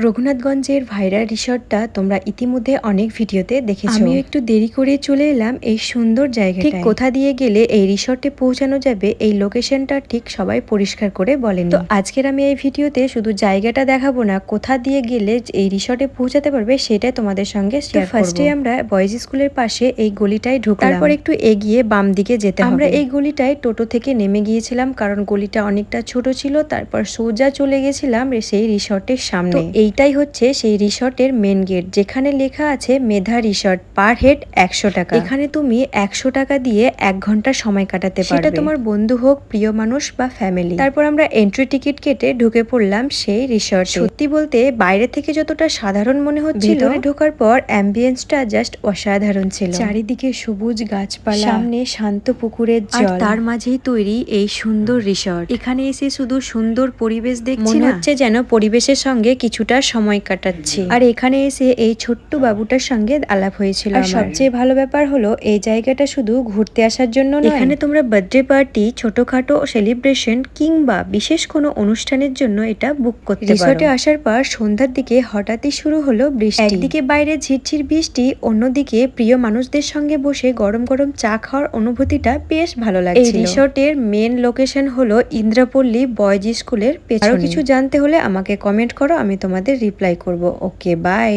রঘুনাথগঞ্জের ভাইরা রিসর্টটা তোমরা ইতিমধ্যে অনেক ভিডিওতে দেখেছো। আমিও একটু দেরি করে চলে এলাম এই সুন্দর জায়গাটায়। ঠিক কোথা দিয়ে গেলে এই রিসর্টে পৌঁছানো যাবে এই লোকেশনটা ঠিক সবাই পরিষ্কার করে বলেনি। তো আজকের আমি এই ভিডিওতে শুধু জায়গাটা দেখাবো না, কোথা দিয়ে গেলে এই রিসর্টে পৌঁছাতে পারবে সেটাই তোমাদের সঙ্গে শেয়ার করব। ফার্স্টে আমরা বয়েজ স্কুলের পাশে এই গলিটায় ঢুকলাম, তারপর একটু এগিয়ে বাম দিকে যেতে হবে। আমরা এই গলিটায় টোটো থেকে নেমে গিয়েছিলাম কারণ গলিটা অনেকটা ছোট ছিল। তারপর সোজা চলে গেছিলাম সেই রিসর্টের সামনে। এইটাই হচ্ছে সেই রিসর্টের মেন গেট, যেখানে লেখা আছে মেধা রিসর্ট, পার হেড 100 টাকা। এখানে তুমি 100 টাকা দিয়ে 1 ঘন্টা সময় কাটাতে পারবে, সেটা তোমার বন্ধু হোক, প্রিয় মানুষ বা ফ্যামিলি। তারপর আমরা এন্ট্রি টিকিট কেটে ঢুকে পড়লাম সেই রিসর্টে। সত্যি বলতে বাইরে থেকে যতটা সাধারণ মনে হচ্ছিল, ভিতরে ঢোকার পর অ্যাম্বিয়েন্সটা জাস্ট অসাধারণ ছিল। চারিদিকে সবুজ গাছপালা, সামনে শান্ত পুকুরের জল, আর তার মাঝেই তৈরি এই সুন্দর রিসর্ট। এখানে এসে শুধু সুন্দর পরিবেশ দেখছি না, মনে হচ্ছে যেন পরিবেশের সঙ্গে কিছুটা সময় কাটাচ্ছি। আর এখানে এসে এই ছোট্ট বাবুটার সঙ্গে আলাপ হয়েছিল। আর সবচেয়ে ভালো ব্যাপার হলো এই জায়গাটা শুধু ঘুরতে আসার জন্য নয়, এখানে তোমরা বার্থডে পার্টি, ছোটখাটো সেলিব্রেশন কিংবা বিশেষ কোনো অনুষ্ঠানের জন্য এটা বুক করতে পারো। রিসর্টে আসার পর সন্ধ্যার দিকে হঠাৎই শুরু হলো বৃষ্টি। একদিকে বাইরে ঝিরঝির বৃষ্টি, অন্যদিকে প্রিয় মানুষদের সঙ্গে বসে গরম গরম চা খাওয়ার অনুভূতিটা বেশ ভালো লাগছিল। এই রিসর্টের মেন লোকেশন হলো ইন্দ্রপল্লী বয়েজ স্কুলের পেছনে। আরো কিছু জানতে হলে আমাকে কমেন্ট করো, আমি তোমাদের রিপ্লাই করব। ওকে, বাই।